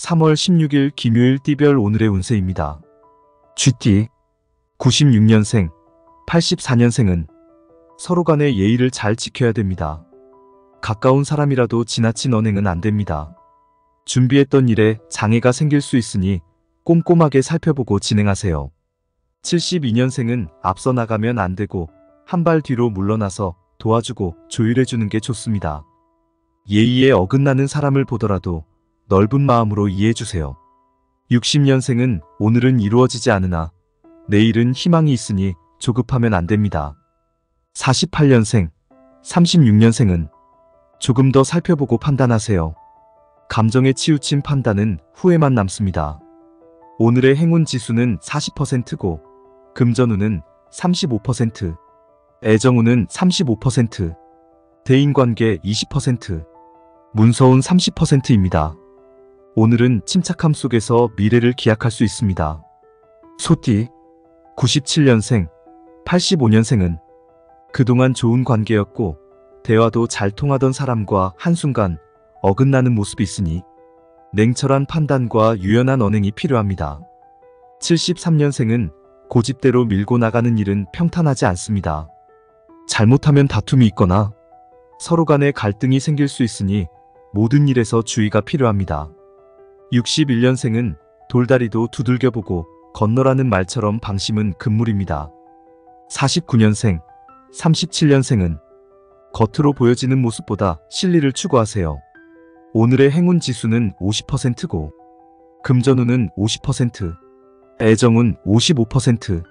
3월 16일 김요일 띠별 오늘의 운세입니다. 쥐띠 96년생, 84년생은 서로 간의 예의를 잘 지켜야 됩니다. 가까운 사람이라도 지나친 언행은 안 됩니다. 준비했던 일에 장애가 생길 수 있으니 꼼꼼하게 살펴보고 진행하세요. 72년생은 앞서 나가면 안 되고 한 발 뒤로 물러나서 도와주고 조율해주는 게 좋습니다. 예의에 어긋나는 사람을 보더라도 넓은 마음으로 이해해주세요. 60년생은 오늘은 이루어지지 않으나 내일은 희망이 있으니 조급하면 안 됩니다. 48년생, 36년생은 조금 더 살펴보고 판단하세요. 감정에 치우친 판단은 후회만 남습니다. 오늘의 행운 지수는 40%고 금전운은 35%, 애정운은 35%, 대인관계 20%, 문서운 30%입니다. 오늘은 침착함 속에서 미래를 기약할 수 있습니다. 소띠 97년생, 85년생은 그동안 좋은 관계였고 대화도 잘 통하던 사람과 한순간 어긋나는 모습이 있으니 냉철한 판단과 유연한 언행이 필요합니다. 73년생은 고집대로 밀고 나가는 일은 평탄하지 않습니다. 잘못하면 다툼이 있거나 서로 간에 갈등이 생길 수 있으니 모든 일에서 주의가 필요합니다. 61년생은 돌다리도 두들겨보고 건너라는 말처럼 방심은 금물입니다. 49년생, 37년생은 겉으로 보여지는 모습보다 실리를 추구하세요. 오늘의 행운 지수는 50%고 금전운은 50%, 애정운 55%,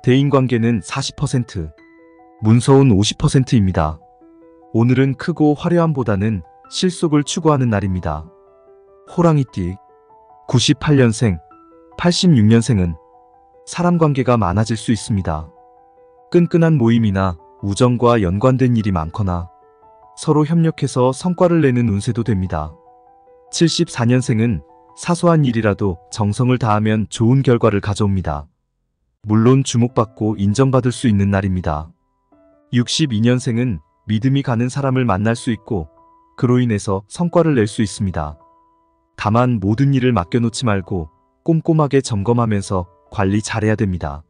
대인관계는 40%, 문서운 50%입니다. 오늘은 크고 화려함보다는 실속을 추구하는 날입니다. 호랑이띠 98년생, 86년생은 사람 관계가 많아질 수 있습니다. 끈끈한 모임이나 우정과 연관된 일이 많거나 서로 협력해서 성과를 내는 운세도 됩니다. 74년생은 사소한 일이라도 정성을 다하면 좋은 결과를 가져옵니다. 물론 주목받고 인정받을 수 있는 날입니다. 62년생은 믿음이 가는 사람을 만날 수 있고 그로 인해서 성과를 낼 수 있습니다. 다만 모든 일을 맡겨놓지 말고 꼼꼼하게 점검하면서 관리 잘해야 됩니다.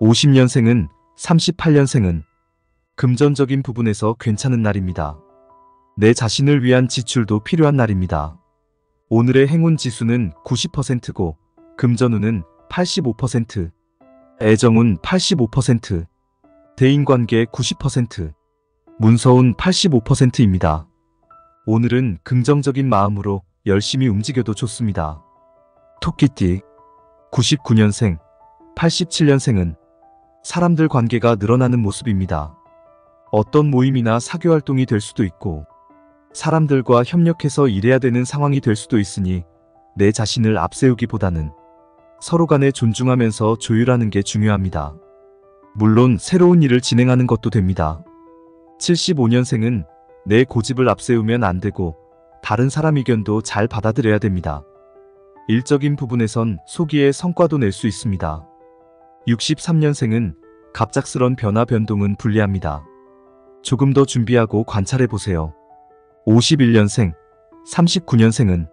50년생은 38년생은 금전적인 부분에서 괜찮은 날입니다. 내 자신을 위한 지출도 필요한 날입니다. 오늘의 행운 지수는 90%고 금전운은 85%, 애정운 85%, 대인관계 90%, 문서운 85%입니다. 오늘은 긍정적인 마음으로 열심히 움직여도 좋습니다. 토끼띠 99년생, 87년생은 사람들 관계가 늘어나는 모습입니다. 어떤 모임이나 사교활동이 될 수도 있고 사람들과 협력해서 일해야 되는 상황이 될 수도 있으니 내 자신을 앞세우기보다는 서로 간에 존중하면서 조율하는 게 중요합니다. 물론 새로운 일을 진행하는 것도 됩니다. 75년생은 내 고집을 앞세우면 안 되고 다른 사람 의견도 잘 받아들여야 됩니다. 일적인 부분에선 소기의 성과도 낼 수 있습니다. 63년생은 갑작스런 변화 변동은 불리합니다. 조금 더 준비하고 관찰해보세요. 51년생, 39년생은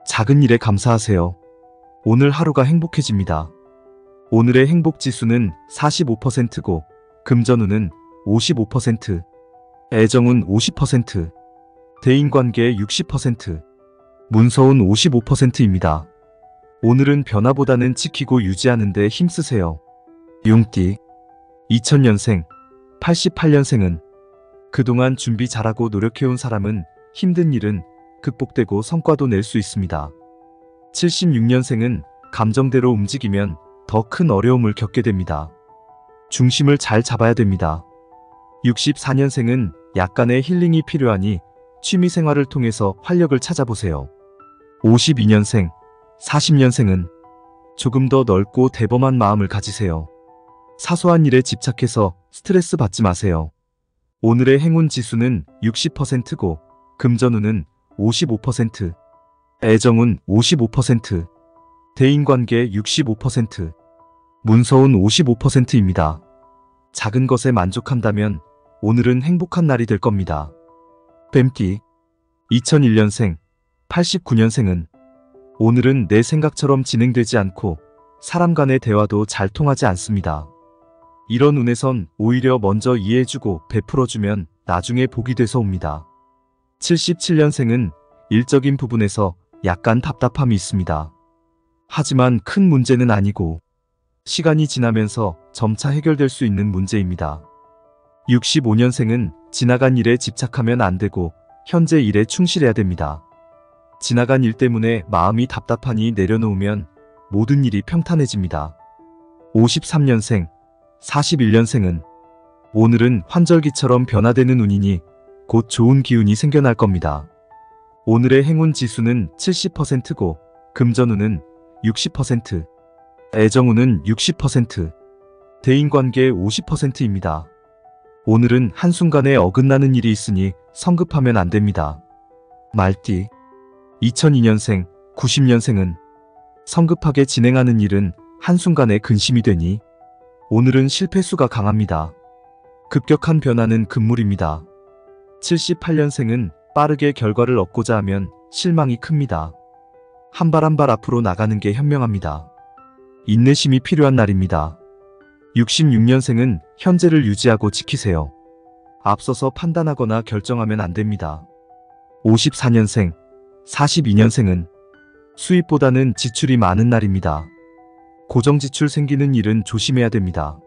작은 일에 감사하세요. 오늘 하루가 행복해집니다. 오늘의 행복지수는 45%고 금전운은 55%, 애정운 50%, 대인관계 60%, 문서운 55%입니다. 오늘은 변화보다는 지키고 유지하는 데 힘쓰세요. 용띠 2000년생, 88년생은 그동안 준비 잘하고 노력해온 사람은 힘든 일은 극복되고 성과도 낼 수 있습니다. 76년생은 감정대로 움직이면 더 큰 어려움을 겪게 됩니다. 중심을 잘 잡아야 됩니다. 64년생은 약간의 힐링이 필요하니 취미생활을 통해서 활력을 찾아보세요. 52년생, 40년생은 조금 더 넓고 대범한 마음을 가지세요. 사소한 일에 집착해서 스트레스 받지 마세요. 오늘의 행운 지수는 60%고 금전운은 55%, 애정운 55%, 대인관계 65%, 문서운 55%입니다. 작은 것에 만족한다면 오늘은 행복한 날이 될 겁니다. 뱀띠 2001년생, 89년생은 오늘은 내 생각처럼 진행되지 않고 사람 간의 대화도 잘 통하지 않습니다. 이런 운에선 오히려 먼저 이해해주고 베풀어주면 나중에 복이 돼서 옵니다. 77년생은 일적인 부분에서 약간 답답함이 있습니다. 하지만 큰 문제는 아니고 시간이 지나면서 점차 해결될 수 있는 문제입니다. 65년생은 지나간 일에 집착하면 안 되고 현재 일에 충실해야 됩니다. 지나간 일 때문에 마음이 답답하니 내려놓으면 모든 일이 평탄해집니다. 53년생, 41년생은 오늘은 환절기처럼 변화되는 운이니 곧 좋은 기운이 생겨날 겁니다. 오늘의 행운 지수는 70%고 금전운은 60%, 애정운은 60%, 대인관계 50%입니다. 오늘은 한순간에 어긋나는 일이 있으니 성급하면 안 됩니다. 말띠 2002년생, 90년생은 성급하게 진행하는 일은 한순간에 근심이 되니 오늘은 실패수가 강합니다. 급격한 변화는 금물입니다. 78년생은 빠르게 결과를 얻고자 하면 실망이 큽니다. 한 발 한 발 앞으로 나가는 게 현명합니다. 인내심이 필요한 날입니다. 66년생은 현재를 유지하고 지키세요. 앞서서 판단하거나 결정하면 안 됩니다. 54년생, 42년생은 수입보다는 지출이 많은 날입니다. 고정지출 생기는 일은 조심해야 됩니다.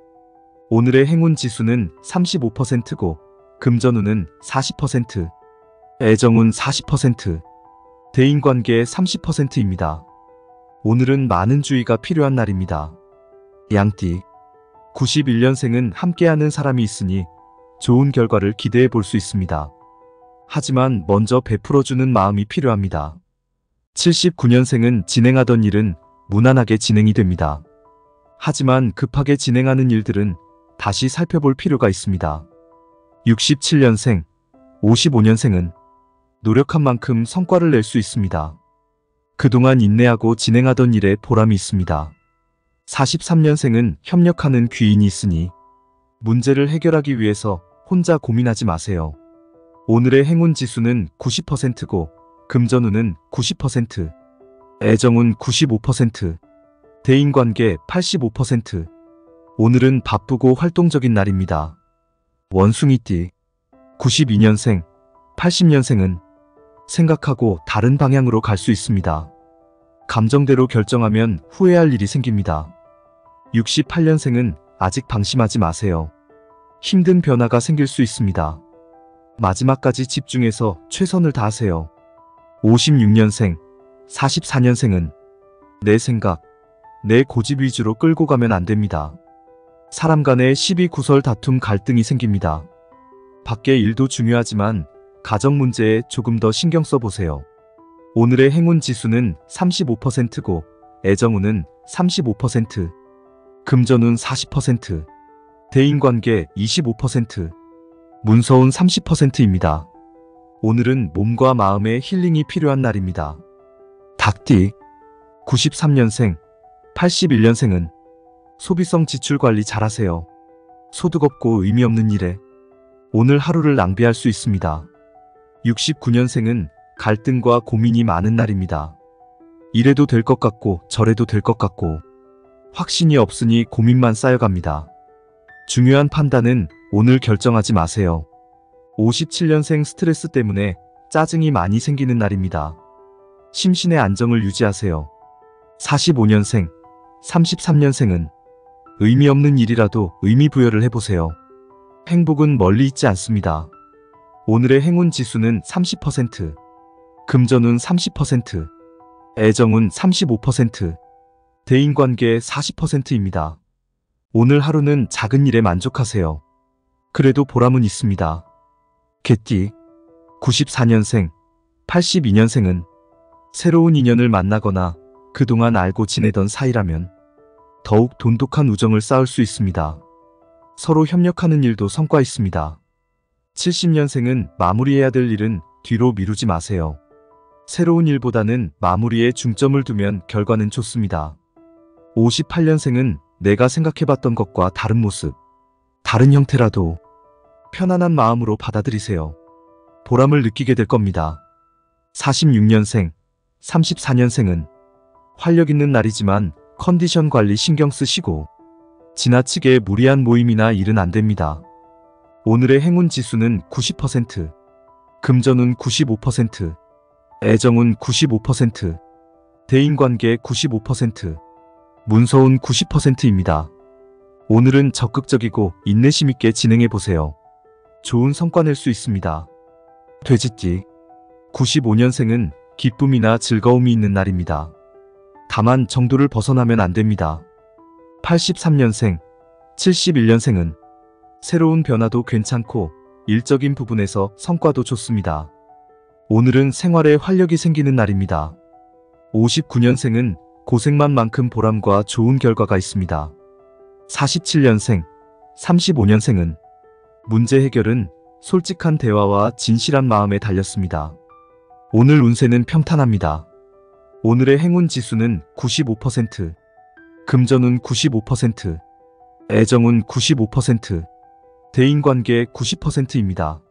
오늘의 행운 지수는 35%고 금전운은 40%, 애정운 40%, 대인관계 30%입니다. 오늘은 많은 주의가 필요한 날입니다. 양띠 91년생은 함께하는 사람이 있으니 좋은 결과를 기대해 볼 수 있습니다. 하지만 먼저 베풀어주는 마음이 필요합니다. 79년생은 진행하던 일은 무난하게 진행이 됩니다. 하지만 급하게 진행하는 일들은 다시 살펴볼 필요가 있습니다. 67년생, 55년생은 노력한 만큼 성과를 낼 수 있습니다. 그동안 인내하고 진행하던 일에 보람이 있습니다. 43년생은 협력하는 귀인이 있으니 문제를 해결하기 위해서 혼자 고민하지 마세요. 오늘의 행운 지수는 90%고 금전운은 90%, 애정운 95%, 대인관계 85%. 오늘은 바쁘고 활동적인 날입니다. 원숭이띠 92년생, 80년생은 생각하고 다른 방향으로 갈 수 있습니다. 감정대로 결정하면 후회할 일이 생깁니다. 68년생은 아직 방심하지 마세요. 힘든 변화가 생길 수 있습니다. 마지막까지 집중해서 최선을 다하세요. 56년생, 44년생은 내 생각, 내 고집 위주로 끌고 가면 안 됩니다. 사람 간의 시비 구설 다툼 갈등이 생깁니다. 밖의 일도 중요하지만 가정 문제에 조금 더 신경 써보세요. 오늘의 행운 지수는 35%고 애정운은 35%, 금전운 40%, 대인관계 25%, 문서운 30%입니다. 오늘은 몸과 마음의 힐링이 필요한 날입니다. 닭띠 93년생, 81년생은 소비성 지출 관리 잘하세요. 소득 없고 의미 없는 일에 오늘 하루를 낭비할 수 있습니다. 69년생은 갈등과 고민이 많은 날입니다. 이래도 될 것 같고 저래도 될 것 같고 확신이 없으니 고민만 쌓여갑니다. 중요한 판단은 오늘 결정하지 마세요. 57년생 스트레스 때문에 짜증이 많이 생기는 날입니다. 심신의 안정을 유지하세요. 45년생, 33년생은 의미 없는 일이라도 의미 부여를 해보세요. 행복은 멀리 있지 않습니다. 오늘의 행운 지수는 30%, 금전운 30%, 애정운 35%, 대인관계 40%입니다. 오늘 하루는 작은 일에 만족하세요. 그래도 보람은 있습니다. 개띠 94년생, 82년생은 새로운 인연을 만나거나 그동안 알고 지내던 사이라면 더욱 돈독한 우정을 쌓을 수 있습니다. 서로 협력하는 일도 성과 있습니다. 70년생은 마무리해야 될 일은 뒤로 미루지 마세요. 새로운 일보다는 마무리에 중점을 두면 결과는 좋습니다. 58년생은 내가 생각해봤던 것과 다른 모습, 다른 형태라도 편안한 마음으로 받아들이세요. 보람을 느끼게 될 겁니다. 46년생, 34년생은 활력 있는 날이지만 컨디션 관리 신경 쓰시고 지나치게 무리한 모임이나 일은 안 됩니다. 오늘의 행운 지수는 90%, 금전운 95%, 애정운 95%, 대인관계 95%, 문서운 90%입니다. 오늘은 적극적이고 인내심 있게 진행해 보세요. 좋은 성과 낼 수 있습니다. 돼지띠 95년생은 기쁨이나 즐거움이 있는 날입니다. 다만 정도를 벗어나면 안 됩니다. 83년생, 71년생은 새로운 변화도 괜찮고 일적인 부분에서 성과도 좋습니다. 오늘은 생활에 활력이 생기는 날입니다. 59년생은 고생만만큼 보람과 좋은 결과가 있습니다. 47년생, 35년생은 문제 해결은 솔직한 대화와 진실한 마음에 달렸습니다. 오늘 운세는 평탄합니다. 오늘의 행운 지수는 95%, 금전운 95%, 애정운 95%, 대인관계 90%입니다.